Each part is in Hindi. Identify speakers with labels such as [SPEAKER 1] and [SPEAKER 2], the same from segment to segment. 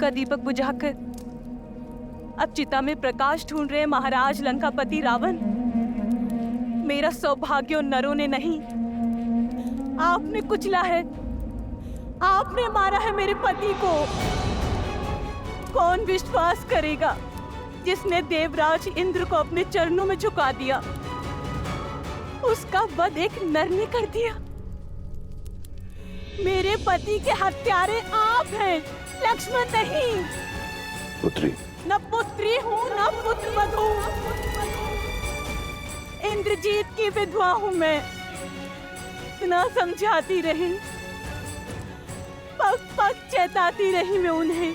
[SPEAKER 1] का दीपक बुझाकर अब चिता में प्रकाश ढूंढ रहे महाराज लंकापति रावण। मेरा सौभाग्य उन नरों ने नहीं, आपने कुचला है, आपने मारा है मेरे पति को। कौन विश्वास करेगा जिसने देवराज इंद्र को अपने चरणों में झुका दिया, उसका वध एक नर ने कर दिया। मेरे पति के हत्यारे आप हैं, लक्ष्मण नहीं।
[SPEAKER 2] पुत्री,
[SPEAKER 1] न पुत्री हूँ न पुत्र वधू, इंद्रजीत की विधवा हूँ मैं। इतना समझाती रही, पग पग चेताती रही मैं उन्हें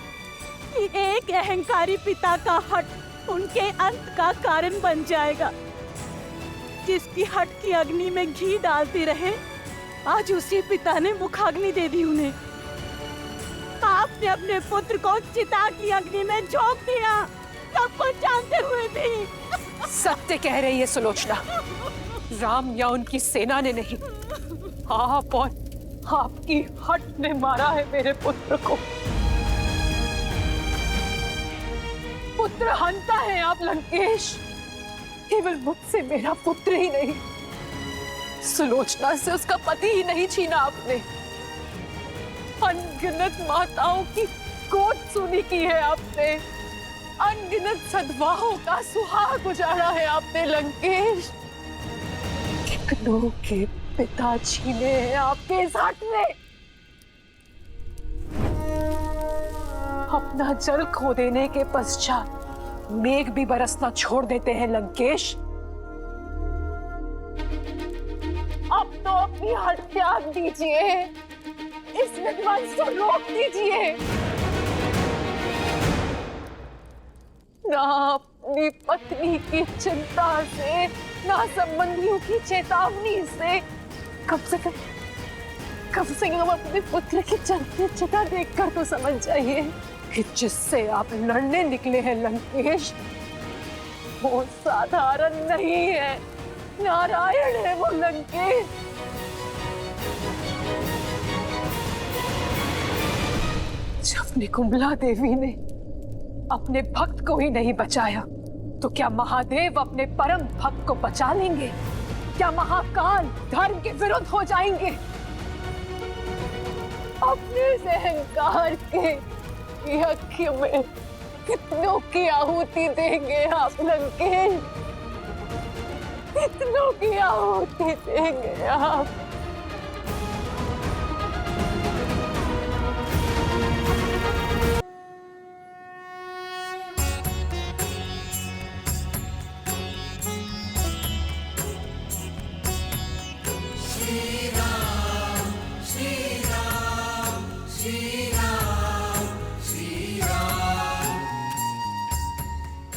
[SPEAKER 1] कि एक अहंकारी पिता का हट उनके अंत का कारण बन जाएगा। जिसकी हट की अग्नि में घी डालते रहे, आज उसी पिता ने मुखाग्नि दे दी उन्हें। आपने अपने पुत्र को चिता की अग्नि में झोंक दिया, सब कुछ जानते हुए भी।
[SPEAKER 3] सत्य कह रही है सुलोचना, राम या उनकी सेना ने नहीं, आप और आपकी हट ने मारा है मेरे पुत्र को। पुत्र हंता है आप लंकेश, केवल मुझसे मेरा पुत्र ही नहीं, सुलोचना से उसका पति ही नहीं छीना आपने। अनगिनत माताओं की गोद सुनी की है आपने, अनगिनत सद्भावों का सुहाग उजाड़ा है आपने लंकेश। कितनों के पिता छीने हैं आपके इस हट ने। अपना जल खो देने के पश्चात मेघ भी बरसना छोड़ देते हैं लंकेश। अब तो अपनी हट त्याग दीजिए, इस विध्वंस को रोक दीजिए। ना अपनी पत्नी की चिंता से, ना संबंधियों की चेतावनी से, कम से कम अपने पुत्र की चलती चिता देखकर तो समझ जाइए कि जिससे आप लड़ने निकले हैं लंकेश, वो साधारण नहीं है, नारायण है वो लंकेश। जब निकुंभला देवी ने अपने भक्त को ही नहीं बचाया, तो क्या महादेव अपने परम भक्त को बचा लेंगे? क्या महाकाल धर्म के विरुद्ध हो जाएंगे? अपने इस अहंकार के यज्ञ में कितनों की आहुति देंगे आप लंकेश? कितनों की आहुति देंगे आप?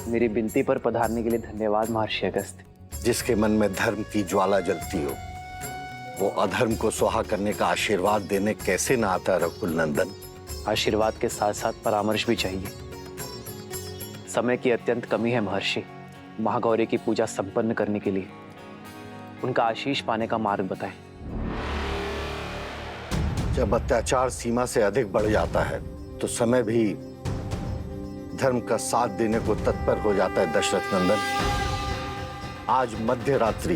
[SPEAKER 4] मेरी विनती पर पधारने के लिए धन्यवाद महर्षि अगस्त्य।
[SPEAKER 2] जिसके मन में धर्म की ज्वाला जलती हो, वो अधर्म को स्वाहा करने का आशीर्वाद देने कैसे ना आता रघुकुल नंदन।
[SPEAKER 4] आशीर्वाद के साथ साथ परामर्श भी चाहिए। समय की अत्यंत कमी है महर्षि। महागौरी की पूजा संपन्न करने के लिए उनका आशीष पाने का मार्ग बताएं।
[SPEAKER 2] जब अत्याचार सीमा से अधिक बढ़ जाता है तो समय भी धर्म का साथ देने को तत्पर हो जाता है दशरथ नंदन। आज मध्य रात्रि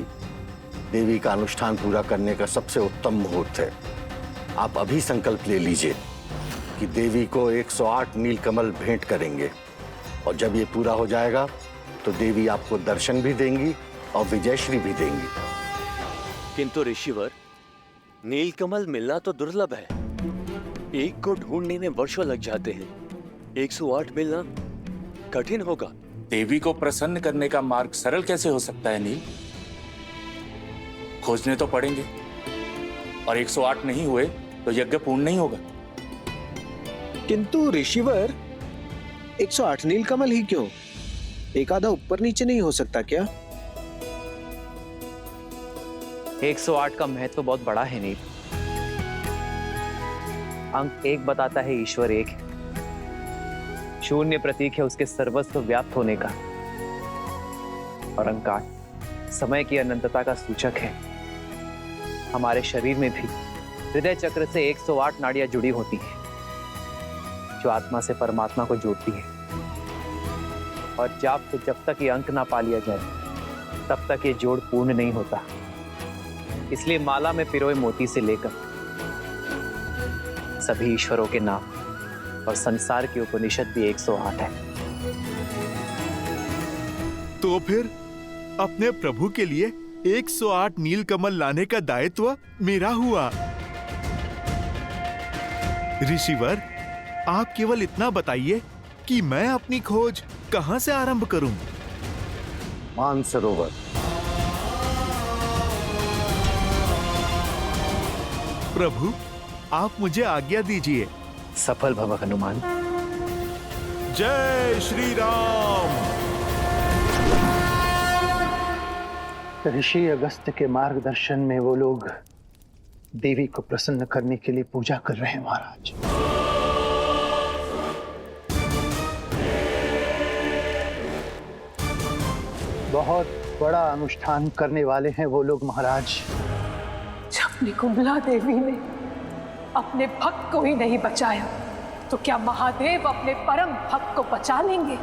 [SPEAKER 2] देवी का अनुष्ठान पूरा करने का सबसे उत्तम मुहूर्त है। आप अभी संकल्प ले लीजिए कि देवी को 108 नीलकमल भेंट करेंगे, और जब ये पूरा हो जाएगा तो देवी आपको दर्शन भी देंगी और विजयश्री भी देंगी।
[SPEAKER 5] किंतु ऋषिवर, नीलकमल मिलना तो दुर्लभ है। एक को ढूंढने में वर्षों लग जाते हैं। 108 मिलना कठिन होगा।
[SPEAKER 6] देवी को प्रसन्न करने का मार्ग सरल कैसे हो सकता है नील? खोजने तो पड़ेंगे, और 108 नहीं हुए तो यज्ञ पूर्ण नहीं होगा।
[SPEAKER 7] किंतु ऋषिवर, 108 नीलकमल ही क्यों? एक आधा ऊपर नीचे नहीं हो सकता क्या?
[SPEAKER 4] 108 का महत्व बहुत बड़ा है नील। अंक 1 बताता है ईश्वर एक है। शून्य प्रतीक है उसके सर्वस्व व्याप्त होने का, और अंक 8 समय की अनंतता का सूचक है। हमारे शरीर में भी हृदय चक्र से 108 नाड़ियां जुड़ी होती हैं, जो आत्मा से परमात्मा को जोड़ती है। और जाप से जब तक ये अंक ना पा लिया जाए तब तक ये जोड़ पूर्ण नहीं होता। इसलिए माला में पिरोए मोती से लेकर सभी ईश्वरों के नाम और संसार की उपनिषद भी 108 है।
[SPEAKER 8] तो फिर अपने प्रभु के लिए 108 नीलकमल लाने का दायित्व मेरा हुआ। ऋषिवर, आप केवल इतना बताइए कि मैं अपनी खोज कहां से आरंभ करूं?
[SPEAKER 2] मानसरोवर।
[SPEAKER 8] प्रभु, आप मुझे आज्ञा दीजिए।
[SPEAKER 4] सफल भव हनुमान।
[SPEAKER 8] जय श्री राम।
[SPEAKER 9] ऋषि अगस्त्य के मार्गदर्शन में वो लोग देवी को प्रसन्न करने के लिए पूजा कर रहे हैं महाराज। बहुत बड़ा अनुष्ठान करने वाले हैं वो लोग महाराज।
[SPEAKER 3] जब निकुंभला देवी ने अपने भक्त को ही नहीं बचाया तो क्या महादेव अपने परम भक्त को बचा लेंगे?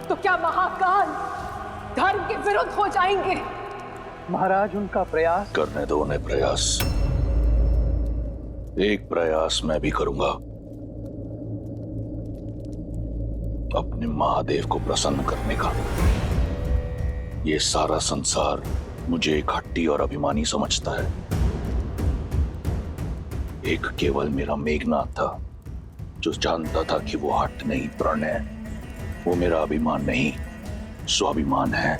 [SPEAKER 3] तो क्या महाकाल धर्म के विरुद्ध हो जाएंगे?
[SPEAKER 9] महाराज, उनका प्रयास
[SPEAKER 6] करने दो उन्हें प्रयास। एक प्रयास मैं भी करूंगा, अपने महादेव को प्रसन्न करने का। ये सारा संसार मुझे एक हट्टी और अभिमानी समझता है। एक केवल मेरा मेघनाथ था जो जानता था कि वो हट नहीं, प्रण है। वो मेरा अभिमान नहीं, स्वाभिमान है,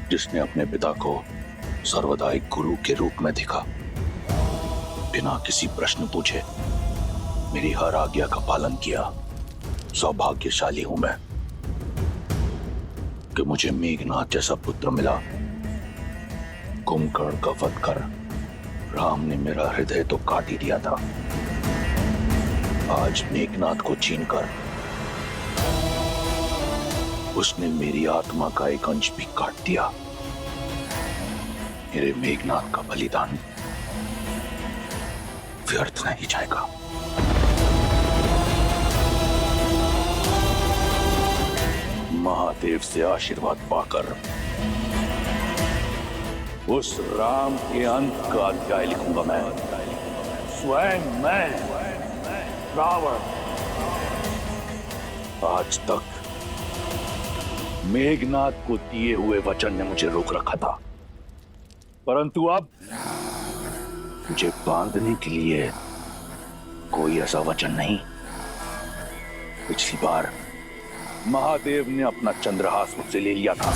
[SPEAKER 6] जिसने अपने पिता को सर्वदा एक गुरु के रूप में देखा। बिना किसी प्रश्न पूछे मेरी हर आज्ञा का पालन किया। सौभाग्यशाली हूं मैं कि मुझे मेघनाथ जैसा पुत्र मिला। कुंभकर्ण का वध कर राम ने मेरा हृदय तो काट ही दिया था। आज मेघनाथ को छीनकर उसने मेरी आत्मा का एक अंश भी काट दिया। मेरे मेघनाथ का बलिदान व्यर्थ नहीं जाएगा। महादेव से आशीर्वाद पाकर उस राम के अंत का अध्याय लिखूंगा मैं। स्वयं मैं रावण। आज तक मेघनाथ को दिए हुए वचन ने मुझे रोक रखा था, परंतु अब मुझे बांधने के लिए कोई ऐसा वचन नहीं। पिछली बार महादेव ने अपना चंद्रहास मुझसे ले लिया था।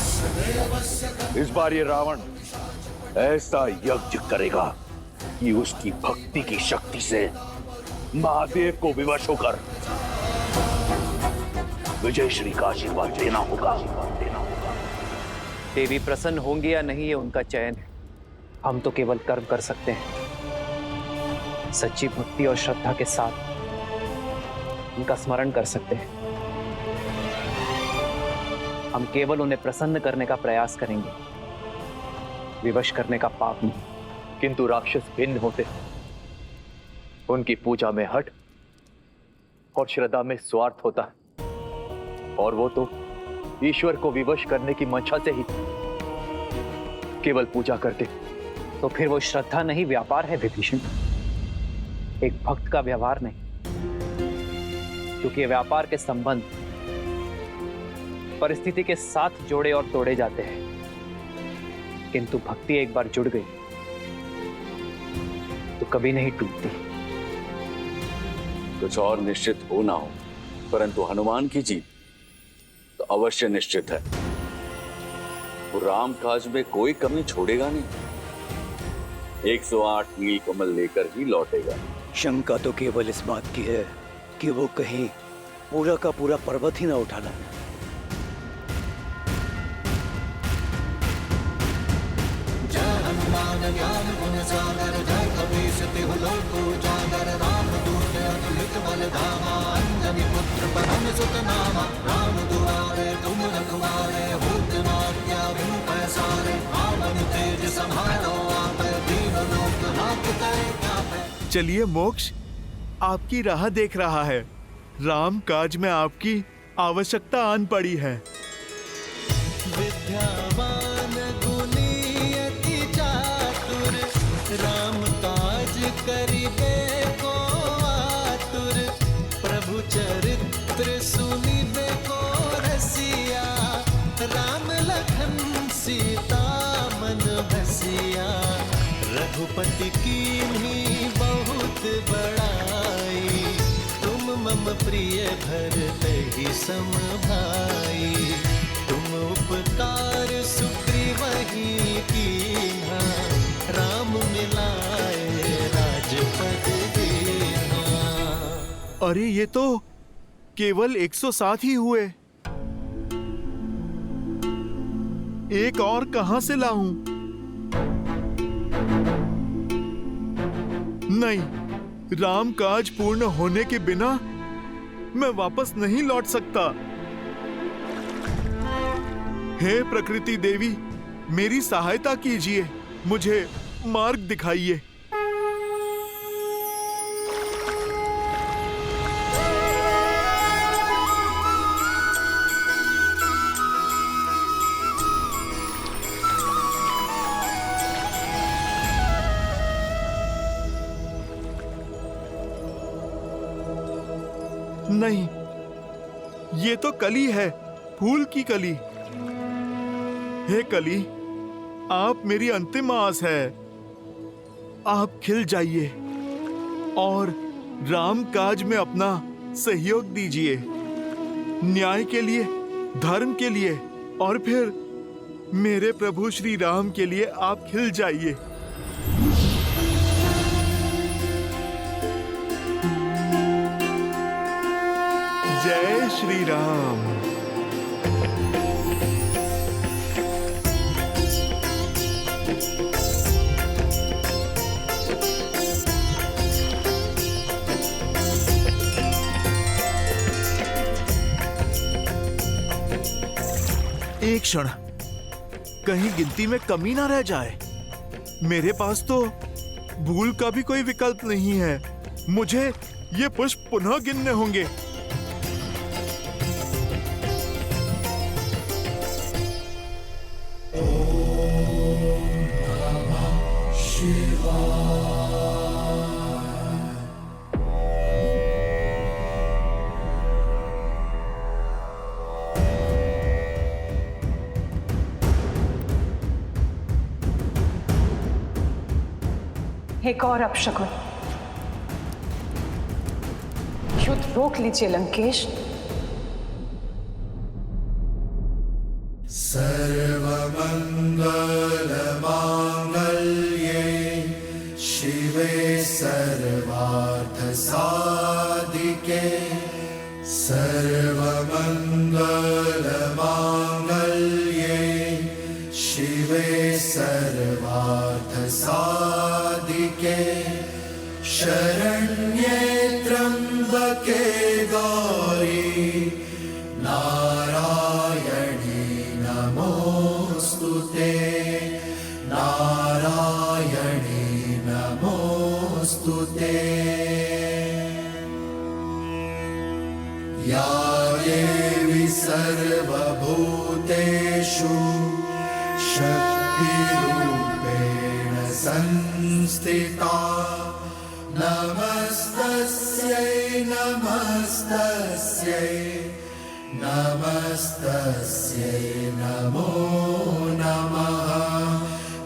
[SPEAKER 6] इस बार ये रावण ऐसा यज्ञ करेगा कि उसकी भक्ति की शक्ति से महादेव को विवश होकर विजय श्री का आशीर्वाद लेना होगा।
[SPEAKER 4] देवी प्रसन्न होंगी या नहीं, ये उनका चयन है। हम तो केवल कर्म कर सकते हैं। सच्ची भक्ति और श्रद्धा के साथ उनका स्मरण कर सकते हैं। हम केवल उन्हें प्रसन्न करने का प्रयास करेंगे, विवश करने का पाप नहीं।
[SPEAKER 5] किंतु राक्षस भिन्न होते हैं। उनकी पूजा में हठ और श्रद्धा में स्वार्थ होता है, और वो तो ईश्वर को विवश करने की मंशा से ही केवल पूजा करते।
[SPEAKER 4] तो फिर वो श्रद्धा नहीं, व्यापार है विभीषण, एक भक्त का व्यवहार नहीं। क्योंकि व्यापार के संबंध परिस्थिति के साथ जोड़े और तोड़े जाते हैं, किंतु भक्ति एक बार जुड़ गई तो कभी नहीं टूटती।
[SPEAKER 6] कुछ और निश्चित हो ना हो, परंतु हनुमान की जीत तो अवश्य निश्चित है। वो राम काज में कोई कमी छोड़ेगा नहीं। 108 नीलकमल लेकर ही लौटेगा।
[SPEAKER 5] शंका तो केवल इस बात की है कि वो कहीं पूरा का पूरा पर्वत ही ना उठा लाए।
[SPEAKER 8] चलिए मोक्ष आपकी राह देख रहा है। राम काज में आपकी आवश्यकता आन पड़ी है।
[SPEAKER 10] विद्यावान गुणी अति चातुर, राम काज करिबे को आतुर, प्रभु चरित्र सुनिबे को रसिया, राम लखन सीता मन बसिया, रघुपति कीन्ही बहुत बड़ाई, तुम मम प्रिय भरतहि सम भाई, तुम उपकार सुग्रीवहि कीन्हा, राम मिलाए राजपद दीन्हा।
[SPEAKER 8] अरे ये तो केवल 107 ही हुए। एक और कहां से लाऊं? नहीं, राम काज पूर्ण होने के बिना मैं वापस नहीं लौट सकता। हे प्रकृति देवी, मेरी सहायता कीजिए, मुझे मार्ग दिखाइए। नहीं, ये तो कली है, फूल की कली। हे कली, आप मेरी अंतिम आस है। आप खिल जाइए और राम काज में अपना सहयोग दीजिए, न्याय के लिए, धर्म के लिए, और फिर मेरे प्रभु श्री राम के लिए आप खिल जाइए। जय श्री राम। एक क्षण, कहीं गिनती में कमी ना रह जाए। मेरे पास तो भूल का भी कोई विकल्प नहीं है। मुझे ये पुष्प पुनः गिनने होंगे।
[SPEAKER 3] एक और अपशकुन, युद्ध रोक लीजिए लंकेश।
[SPEAKER 10] सर्वमंगलमांगल्ये शिवे सर्वार्थ साधिके, सर्वमंगलमांगल्ये शिवे सर्वार्थ साधिके, शरण्ये त्र्यंबके गौरी नारायणी नमोस्तुते, नारायणी नमोस्तुते। या देवी सर्वभूतेषु शक्तिरूपेण संस्थिता, नमस्तस्यै नमस्तस्यै नमस्तस्यै नमो नमः,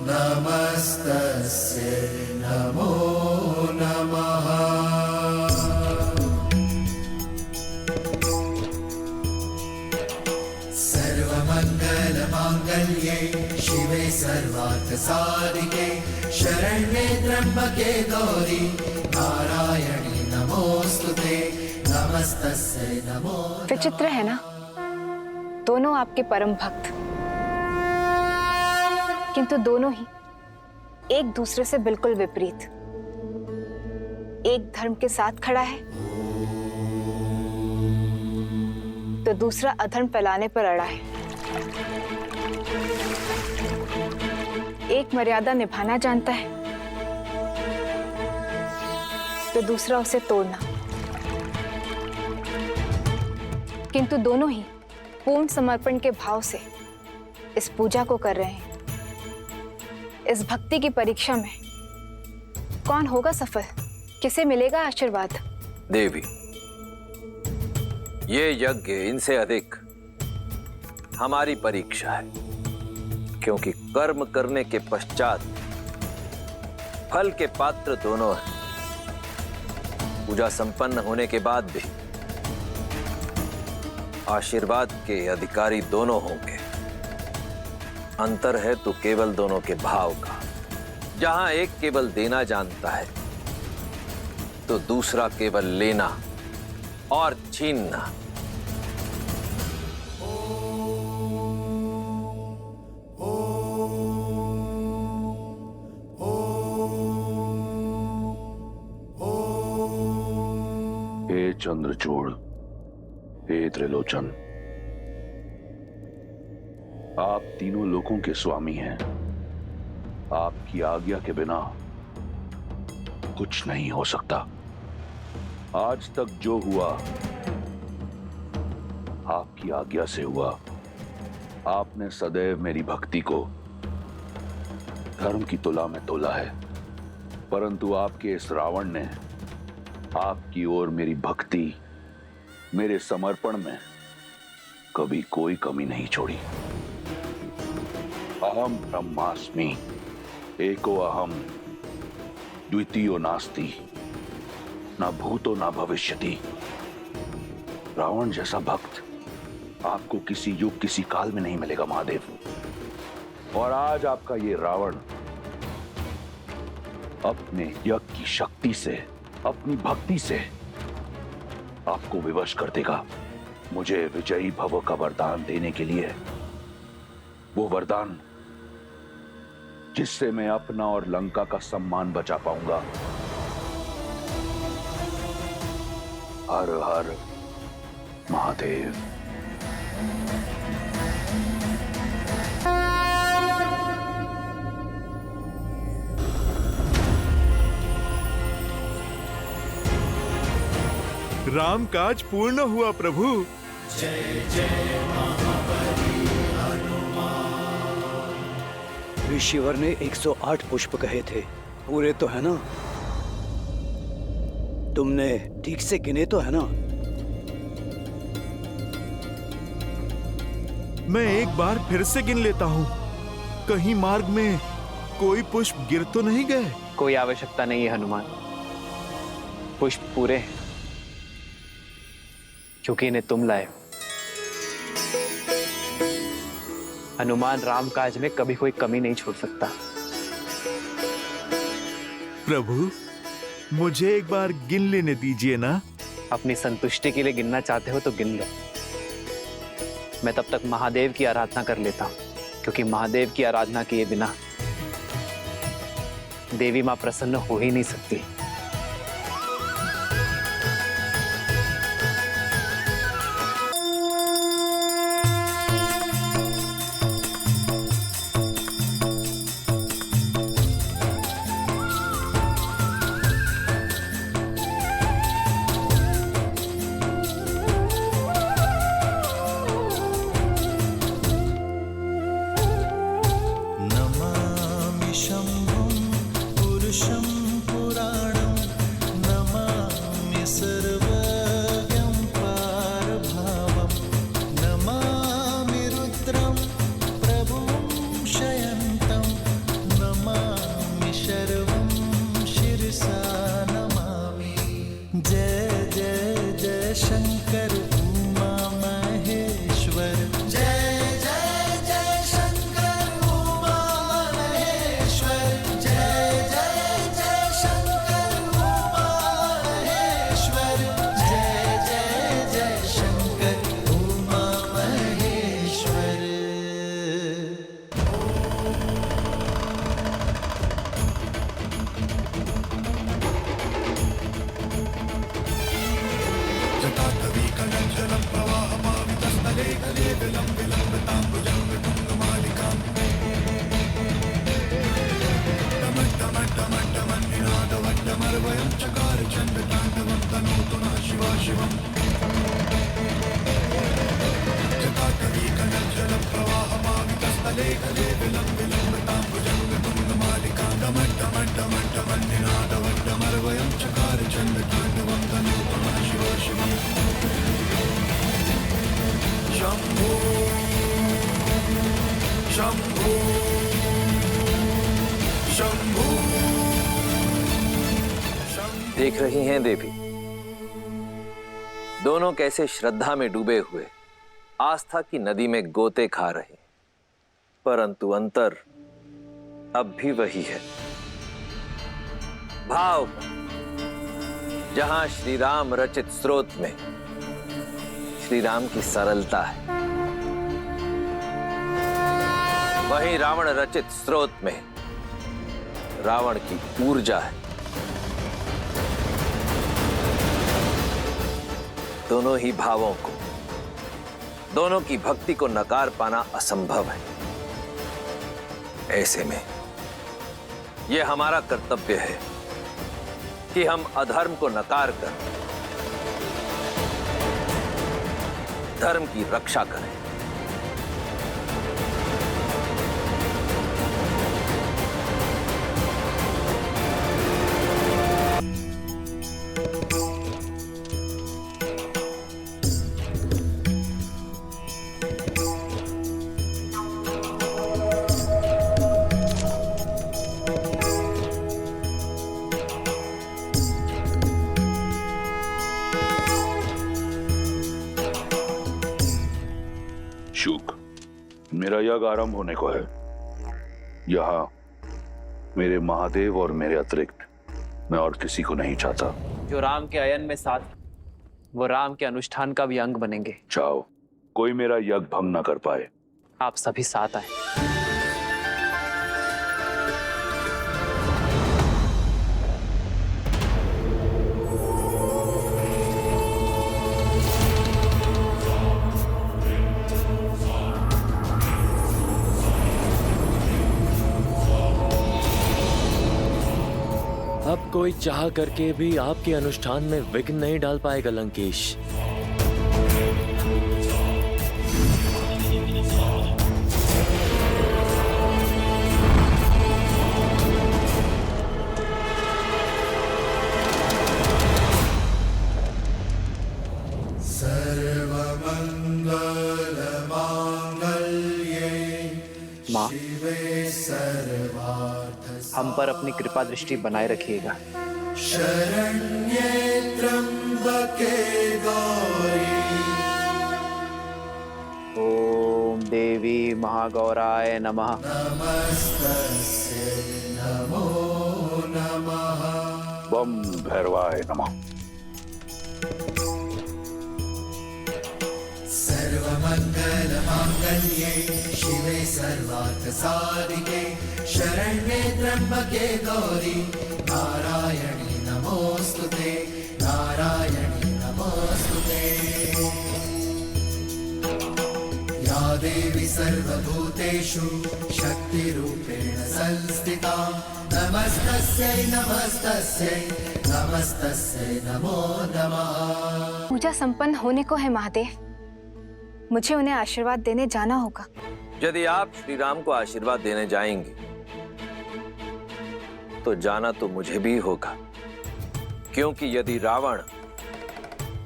[SPEAKER 10] नमस्तस्यै नमो नमः। सर्वमंगलमांगल्ये शिवे सर्वार्थ साधिके, शरण्ये त्र्यंबके गौरी नारायणी नमोस्तुते, नमस्तस्यै नमो।
[SPEAKER 3] विचित्र है ना, दोनों आपके परम भक्त, किंतु दोनों ही एक दूसरे से बिल्कुल विपरीत। एक धर्म के साथ खड़ा है तो दूसरा अधर्म फैलाने पर अड़ा है। एक मर्यादा निभाना जानता है तो दूसरा उसे तोड़ना।
[SPEAKER 11] किंतु दोनों ही पूर्ण समर्पण के भाव से इस पूजा को कर रहे हैं। इस भक्ति की परीक्षा में कौन होगा सफल, किसे मिलेगा आशीर्वाद?
[SPEAKER 12] देवी, ये यज्ञ इनसे अधिक हमारी परीक्षा है, क्योंकि कर्म करने के पश्चात फल के पात्र दोनों हैं। पूजा संपन्न होने के बाद भी आशीर्वाद के अधिकारी दोनों होंगे। अंतर है तो केवल दोनों के भाव का। जहां एक केवल देना जानता है तो दूसरा केवल लेना और छीनना।
[SPEAKER 6] हे चंद्रचूड़, हे त्रिलोचन, आप तीनों लोकों के स्वामी हैं। आपकी आज्ञा के बिना कुछ नहीं हो सकता। आज तक जो हुआ आपकी आज्ञा से हुआ। आपने सदैव मेरी भक्ति को धर्म की तुला में तोला है, परंतु आपके इस रावण ने आपकी ओर मेरी भक्ति, मेरे समर्पण में कभी कोई कमी नहीं छोड़ी। अहम ब्रह्मास्मि, एको अहम, द्वितीयो नास्ति, ना भूतो ना भविष्यति। रावण जैसा भक्त आपको किसी युग किसी काल में नहीं मिलेगा महादेव। और आज आपका ये रावण अपने यज्ञ की शक्ति से, अपनी भक्ति से आपको विवश कर देगा। मुझे विजयी भव का वरदान देने के लिए, वो वरदान जिससे मैं अपना और लंका का सम्मान बचा पाऊंगा। हर हर महादेव।
[SPEAKER 8] राम काज पूर्ण हुआ प्रभु।
[SPEAKER 10] जय जय महाबली हनुमान।
[SPEAKER 13] ऋषिवर ने 108 पुष्प कहे थे, पूरे तो है ना? तुमने ठीक से गिने तो है ना?
[SPEAKER 8] मैं एक बार फिर से गिन लेता हूँ। कहीं मार्ग में कोई पुष्प गिर तो नहीं गए?
[SPEAKER 4] कोई आवश्यकता नहीं है हनुमान, पुष्प पूरे हैं, क्योंकि इन्हें तुम लाए। हनुमान राम काज में कभी कोई कमी नहीं छोड़ सकता।
[SPEAKER 8] प्रभु, मुझे एक बार गिन लेने दीजिए ना।
[SPEAKER 4] अपनी संतुष्टि के लिए गिनना चाहते हो तो गिन लो। मैं तब तक महादेव की आराधना कर लेता हूं, क्योंकि महादेव की आराधना किए बिना देवी मां प्रसन्न हो ही नहीं सकती।
[SPEAKER 10] चकार चंड तांडवं तनोतु नः शिवा शिवम्।
[SPEAKER 12] देख रही हैं देवी, दोनों कैसे श्रद्धा में डूबे हुए आस्था की नदी में गोते खा रहे, परंतु अंतर अब भी वही है। भाव जहां श्री राम रचित स्रोत में श्री राम की सरलता है, वहीं रावण रचित स्रोत में रावण की ऊर्जा है। दोनों ही भावों को, दोनों की भक्ति को नकार पाना असंभव है। ऐसे में यह हमारा कर्तव्य है कि हम अधर्म को नकार कर धर्म की रक्षा करें।
[SPEAKER 6] शुक, मेरा यज्ञ आरंभ होने को है। यहाँ मेरे महादेव और मेरे अतिरिक्त मैं और किसी को नहीं चाहता।
[SPEAKER 4] जो राम के अयन में साथ, वो राम के अनुष्ठान का भी अंग बनेंगे।
[SPEAKER 6] चाहो कोई मेरा यज्ञ भंग न कर पाए।
[SPEAKER 4] आप सभी साथ आए।
[SPEAKER 14] अब कोई चाह करके भी आपके अनुष्ठान में विघ्न नहीं डाल पाएगा लंकेश।
[SPEAKER 4] माँ, हम पर अपनी कृपा दृष्टि बनाए रखिएगा।
[SPEAKER 10] शरण्ये त्र्यंबके गौरी।
[SPEAKER 4] ओम देवी महागौराय नमः।
[SPEAKER 10] नमस्तस्यै नमो नमः।
[SPEAKER 6] बम भैरवाय नमः।
[SPEAKER 10] सर्वमंगल मांगल्ये शिवे सर्वार्थ साधिके शरण्ये त्र्यंबके गौरी नारायणी नमोस्तुते नारायणी नमोस्तुते। या देवी सर्वभूतेषु शक्तिरूपेण संस्थिता नमस्तस्यै नमस्तस्यै नमस्तस्यै नमो नमः।
[SPEAKER 11] पूजा संपन्न होने को है महादेव, मुझे उन्हें आशीर्वाद देने जाना होगा।
[SPEAKER 12] यदि आप श्री राम को आशीर्वाद देने जाएंगे तो जाना तो मुझे भी होगा, क्योंकि यदि रावण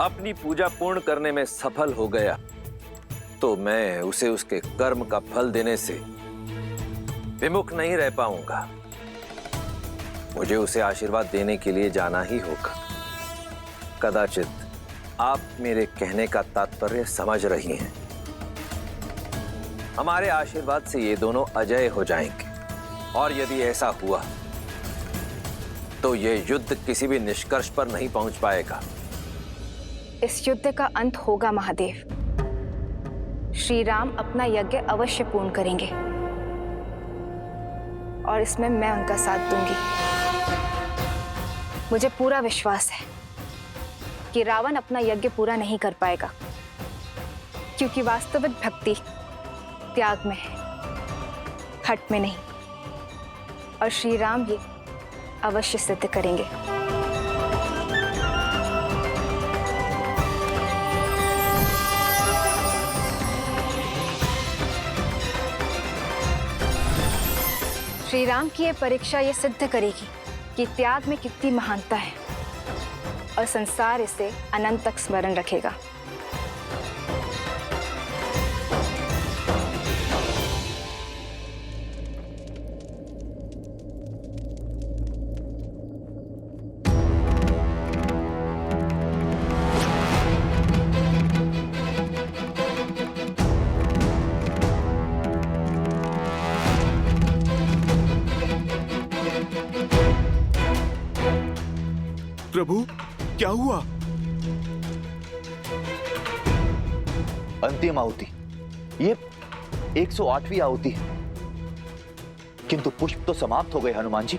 [SPEAKER 12] अपनी पूजा पूर्ण करने में सफल हो गया तो मैं उसे उसके कर्म का फल देने से विमुख नहीं रह पाऊंगा। मुझे उसे आशीर्वाद देने के लिए जाना ही होगा। कदाचित आप मेरे कहने का तात्पर्य समझ रही हैं। हमारे आशीर्वाद से ये दोनों अजय हो जाएंगे, और यदि ऐसा हुआ तो ये युद्ध किसी भी निष्कर्ष पर नहीं पहुंच पाएगा।
[SPEAKER 11] इस युद्ध का अंत होगा महादेव। श्री राम अपना यज्ञ अवश्य पूर्ण करेंगे और इसमें मैं उनका साथ दूंगी। मुझे पूरा विश्वास है कि रावण अपना यज्ञ पूरा नहीं कर पाएगा, क्योंकि वास्तविक भक्ति त्याग में है, हट में नहीं। और श्री राम ये अवश्य सिद्ध करेंगे। श्री राम की ये परीक्षा ये सिद्ध करेगी कि त्याग में कितनी महानता है और संसार इसे अनंत तक स्मरण रखेगा।
[SPEAKER 8] प्रभु, क्या हुआ?
[SPEAKER 5] अंतिम आहुति, ये 108वीं आहुति है, किंतु पुष्प तो समाप्त हो गए हनुमान जी।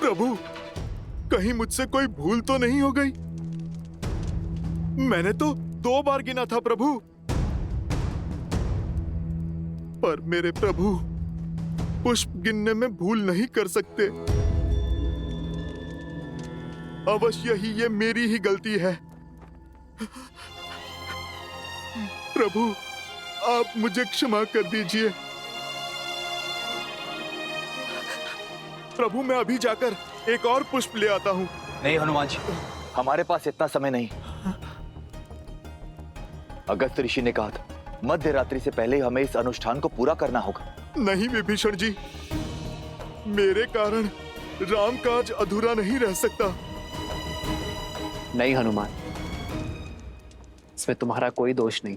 [SPEAKER 8] प्रभु, कहीं मुझसे कोई भूल तो नहीं हो गई? मैंने तो 2 बार गिना था प्रभु। पर मेरे प्रभु पुष्प गिनने में भूल नहीं कर सकते। अवश्य ही ये मेरी ही गलती है। प्रभु, आप मुझे क्षमा कर दीजिए। प्रभु, मैं अभी जाकर एक और पुष्प ले आता हूँ।
[SPEAKER 5] नहीं हनुमान जी, हमारे पास इतना समय नहीं। अगस्त ऋषि ने कहा था मध्य रात्रि से पहले ही हमें इस अनुष्ठान को पूरा करना होगा।
[SPEAKER 8] नहीं विभीषण जी, मेरे कारण राम काज अधूरा नहीं रह सकता।
[SPEAKER 4] नहीं हनुमान, इसमें तुम्हारा कोई दोष नहीं।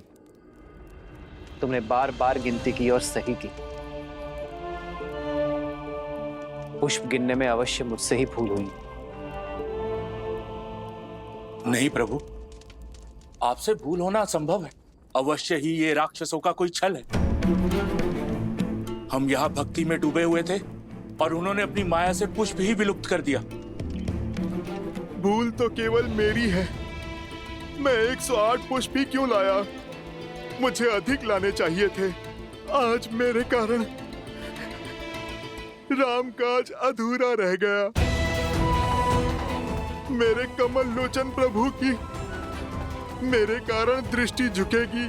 [SPEAKER 4] तुमने बार बार गिनती की और सही की। पुष्प गिनने में अवश्य मुझसे ही भूल हुई।
[SPEAKER 6] नहीं प्रभु, आपसे भूल होना असंभव है। अवश्य ही ये राक्षसों का कोई छल है। हम यहाँ भक्ति में डूबे हुए थे और उन्होंने अपनी माया से पुष्प ही विलुप्त कर दिया।
[SPEAKER 8] भूल तो केवल मेरी है। मैं 108 पुष्प ही क्यों लाया? मुझे अधिक लाने चाहिए थे। आज मेरे कारण राम काज अधूरा रह गया। मेरे कमल लोचन प्रभु की मेरे कारण दृष्टि झुकेगी।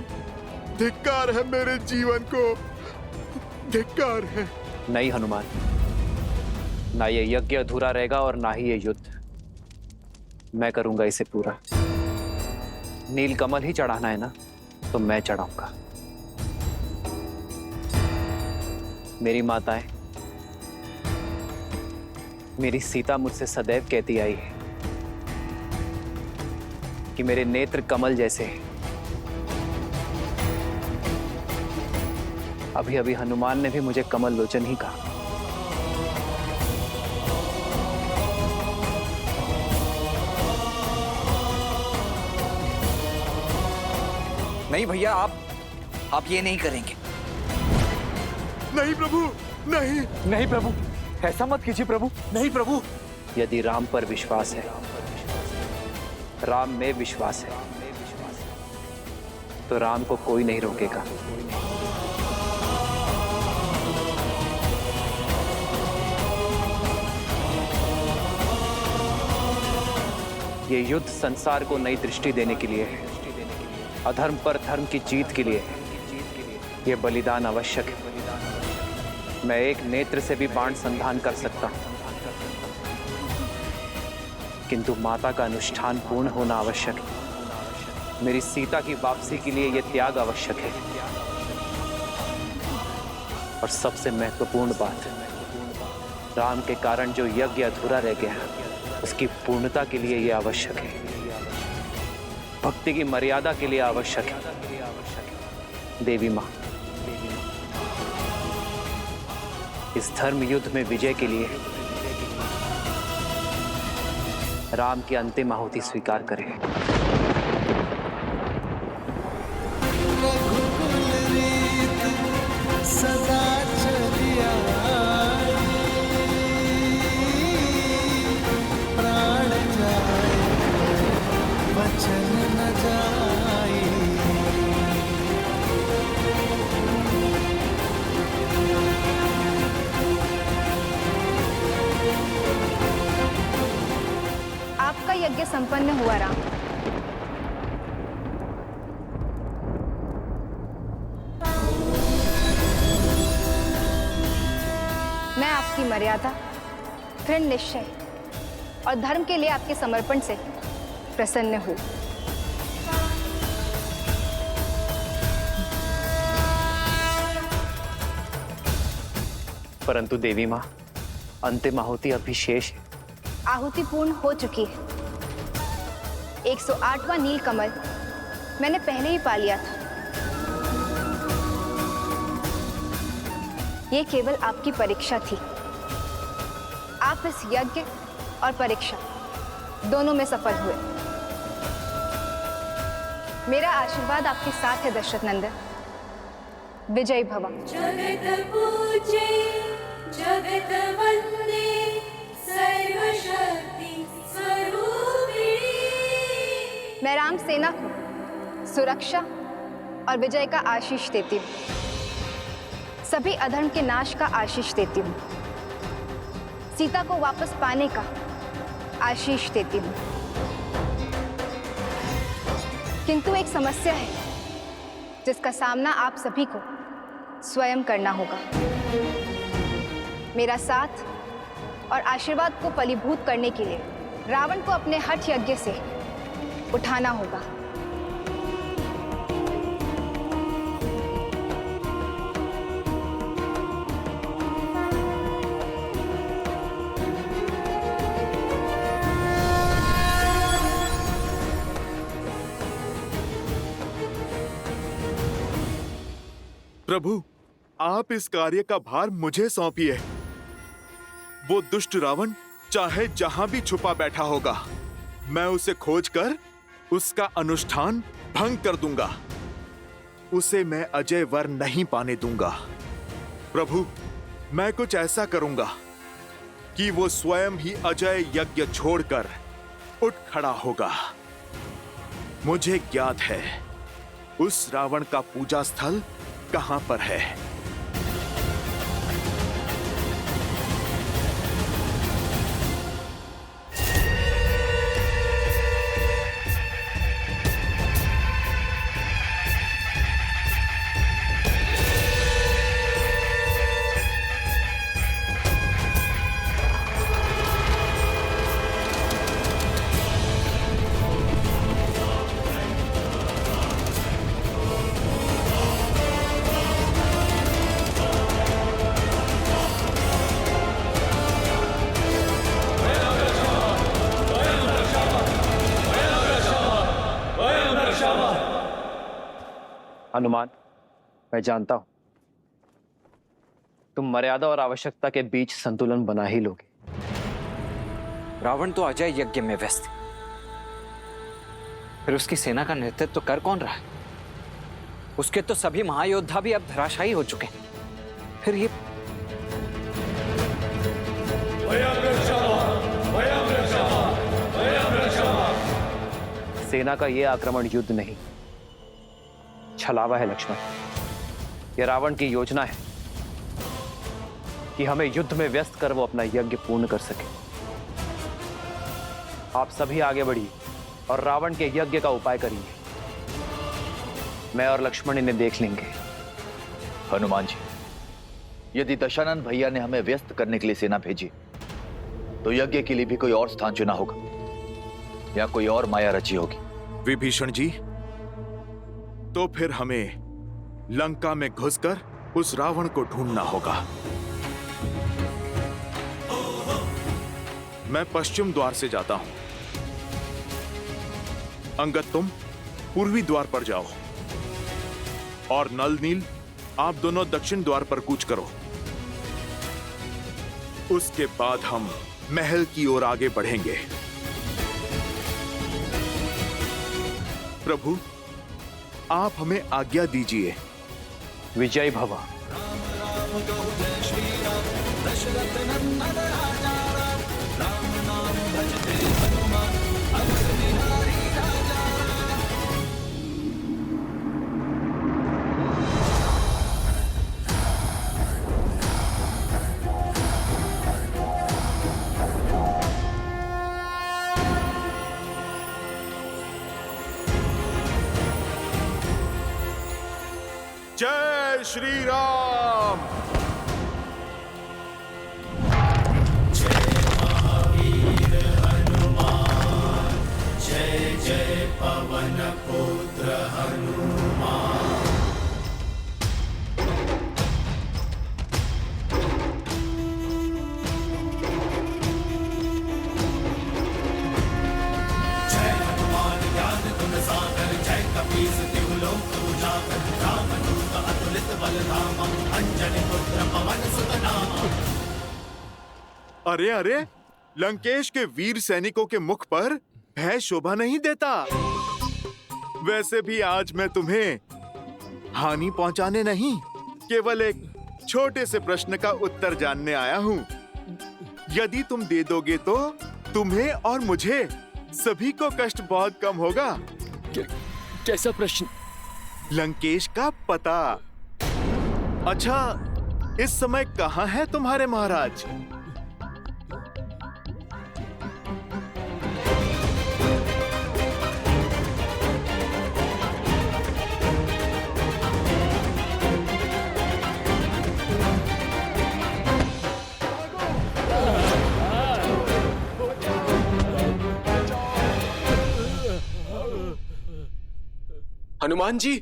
[SPEAKER 8] धिक्कार है मेरे जीवन को, धिक्कार है।
[SPEAKER 4] नहीं हनुमान, ना ये यज्ञ अधूरा रहेगा और ना ही ये युद्ध। मैं करूंगा इसे पूरा। नीलकमल ही चढ़ाना है ना, तो मैं चढ़ाऊंगा। मेरी माताएं, मेरी सीता मुझसे सदैव कहती आई है कि मेरे नेत्र कमल जैसे हैं। अभी अभी हनुमान ने भी मुझे कमल लोचन ही कहा।
[SPEAKER 15] नहीं भैया, आप ये नहीं करेंगे।
[SPEAKER 8] नहीं प्रभु, नहीं।
[SPEAKER 5] नहीं प्रभु, ऐसा मत कीजिए प्रभु।
[SPEAKER 6] नहीं प्रभु।
[SPEAKER 4] यदि राम पर विश्वास है, राम में विश्वास है, तो राम को कोई नहीं रोकेगा। ये युद्ध संसार को नई दृष्टि देने के लिए है, अधर्म पर धर्म की जीत के लिए है। ये बलिदान आवश्यक है। मैं एक नेत्र से भी बाण संधान कर सकता हूं, किंतु माता का अनुष्ठान पूर्ण होना आवश्यक है। मेरी सीता की वापसी के लिए यह त्याग आवश्यक है। और सबसे महत्वपूर्ण बात, राम के कारण जो यज्ञ अधूरा रह गया, उसकी पूर्णता के लिए यह आवश्यक है। भक्ति की मर्यादा के लिए आवश्यक है। देवी मां, इस धर्म युद्ध में विजय के लिए राम की अंतिम आहुति स्वीकार करें।
[SPEAKER 10] सदा चलिया प्राण जाए वचन न जाए।
[SPEAKER 11] आपका यज्ञ संपन्न हुआ राम। मैं आपकी मर्यादा, दृढ़ निश्चय और धर्म के लिए आपके समर्पण से प्रसन्न हूं।
[SPEAKER 4] परंतु देवी मां, अंतिम आहुति अभी शेष है।
[SPEAKER 11] आहुति पूर्ण हो चुकी है। 108वां नील कमल मैंने पहले ही पा लिया था। ये केवल आपकी परीक्षा थी। आप इस यज्ञ और परीक्षा दोनों में सफल हुए। मेरा आशीर्वाद आपके साथ है दशरथ नंदन। विजयी भव।
[SPEAKER 10] जगत पूजे जगत वंदे सर्वशक्ति स्वरूपिणी।
[SPEAKER 11] मैं राम सेना को सुरक्षा और विजय का आशीष देती हूँ। सभी अधर्म के नाश का आशीष देती हूँ। सीता को वापस पाने का आशीष देती हूँ। किंतु एक समस्या है जिसका सामना आप सभी को स्वयं करना होगा। मेरा साथ और आशीर्वाद को फलीभूत करने के लिए रावण को अपने हठ यज्ञ से उठाना होगा।
[SPEAKER 8] प्रभु, आप इस कार्य का भार मुझे सौंपिए। वो दुष्ट रावण चाहे जहां भी छुपा बैठा होगा, मैं उसे खोजकर उसका अनुष्ठान भंग कर दूंगा। उसे मैं अजय वर नहीं पाने दूंगा। प्रभु, मैं कुछ ऐसा करूंगा कि वो स्वयं ही अजय यज्ञ छोड़कर उठ खड़ा होगा। मुझे ज्ञात है उस रावण का पूजा स्थल कहां पर है।
[SPEAKER 4] हनुमान, मैं जानता हूं तुम मर्यादा और आवश्यकता के बीच संतुलन बना ही लोगे।
[SPEAKER 15] रावण तो अजय यज्ञ में व्यस्त है, फिर उसकी सेना का नेतृत्व तो कर कौन रहा है? उसके तो सभी महायोद्धा भी अब धराशायी हो चुके हैं। फिर ये
[SPEAKER 4] सेना का यह आक्रमण युद्ध नहीं, छलावा है लक्ष्मण। यह रावण की योजना है कि हमें युद्ध में व्यस्त कर वो अपना यज्ञ पूर्ण कर सके। आप सभी आगे बढ़िए और रावण के यज्ञ का उपाय करिए। मैं और लक्ष्मण इन्हें देख लेंगे।
[SPEAKER 5] हनुमान जी, यदि दशानन भैया ने हमें व्यस्त करने के लिए सेना भेजी, तो यज्ञ के लिए भी कोई और स्थान चुना होगा या कोई और माया रची होगी।
[SPEAKER 8] विभीषण जी, तो फिर हमें लंका में घुसकर उस रावण को ढूंढना होगा। मैं पश्चिम द्वार से जाता हूं। अंगद, तुम पूर्वी द्वार पर जाओ और नल नील, आप दोनों दक्षिण द्वार पर कूच करो। उसके बाद हम महल की ओर आगे बढ़ेंगे। प्रभु, आप हमें आज्ञा दीजिए।
[SPEAKER 4] विजयी भव।
[SPEAKER 8] जय श्री राम।
[SPEAKER 10] जय जय पवन पुत्र हनुमान। जय हनुमान ज्ञान गुण सागर जय कपीस तिहु लोक उजागर रामदूत अतुलित बल धामा अंजनी पुत्र पवन सुत नामा।
[SPEAKER 8] अरे अरे, लंकेश के वीर सैनिकों के मुख पर भय शोभा नहीं देता। वैसे भी आज मैं तुम्हें हानि पहुंचाने नहीं, केवल एक छोटे से प्रश्न का उत्तर जानने आया हूं। यदि तुम दे दोगे तो तुम्हें और मुझे सभी को कष्ट बहुत कम होगा।
[SPEAKER 14] कैसा प्रश्न?
[SPEAKER 8] लंकेश का पता। अच्छा, इस समय कहाँ है तुम्हारे महाराज?
[SPEAKER 16] हनुमान जी,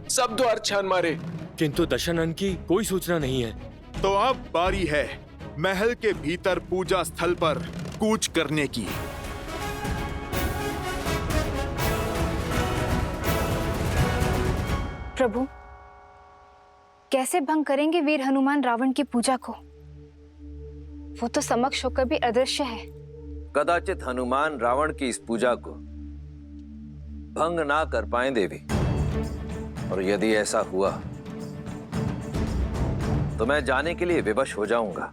[SPEAKER 16] सब द्वार छान मारे,
[SPEAKER 14] किंतु दशानन की कोई सूचना नहीं है।
[SPEAKER 8] तो अब बारी है महल के भीतर पूजा स्थल पर कूच करने की।
[SPEAKER 11] प्रभु, कैसे भंग करेंगे वीर हनुमान रावण की पूजा को? वो तो समक्ष होकर भी अदृश्य है।
[SPEAKER 12] कदाचित हनुमान रावण की इस पूजा को भंग ना कर पाए देवी, और यदि ऐसा हुआ तो मैं जाने के लिए विवश हो जाऊंगा।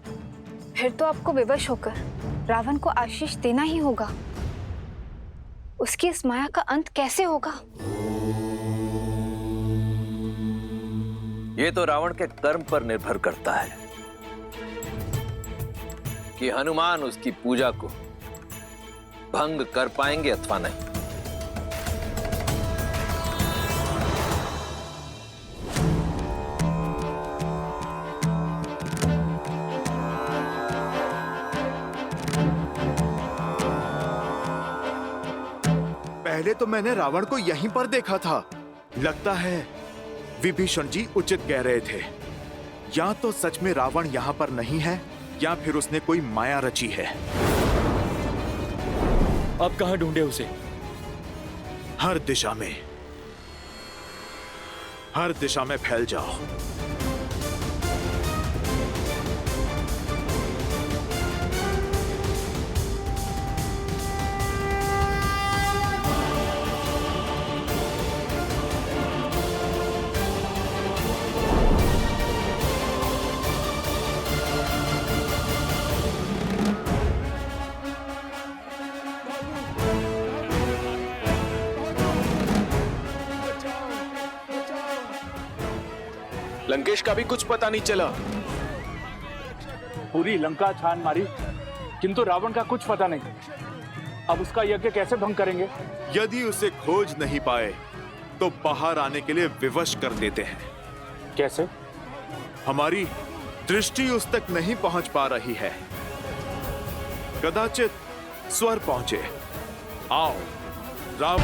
[SPEAKER 11] फिर तो आपको विवश होकर रावण को आशीष देना ही होगा। उसकी इस माया का अंत कैसे होगा?
[SPEAKER 12] ये तो रावण के कर्म पर निर्भर करता है कि हनुमान उसकी पूजा को भंग कर पाएंगे अथवा नहीं।
[SPEAKER 8] पहले तो मैंने रावण को यहीं पर देखा था। लगता है विभीषण जी उचित कह रहे थे। या तो सच में रावण यहाँ पर नहीं है, या फिर उसने कोई माया रची है।
[SPEAKER 14] अब कहाँ ढूंढे उसे?
[SPEAKER 8] हर दिशा में फैल जाओ।
[SPEAKER 16] लंकेश का भी कुछ पता नहीं चला।
[SPEAKER 6] पूरी लंका छान मारी, किंतु रावण का कुछ पता नहीं। अब उसका यज्ञ कैसे भंग करेंगे?
[SPEAKER 8] यदि उसे खोज नहीं पाए तो बाहर आने के लिए विवश कर देते हैं।
[SPEAKER 6] कैसे?
[SPEAKER 8] हमारी दृष्टि उस तक नहीं पहुंच पा रही है। कदाचित स्वर पहुंचे। आओ राम।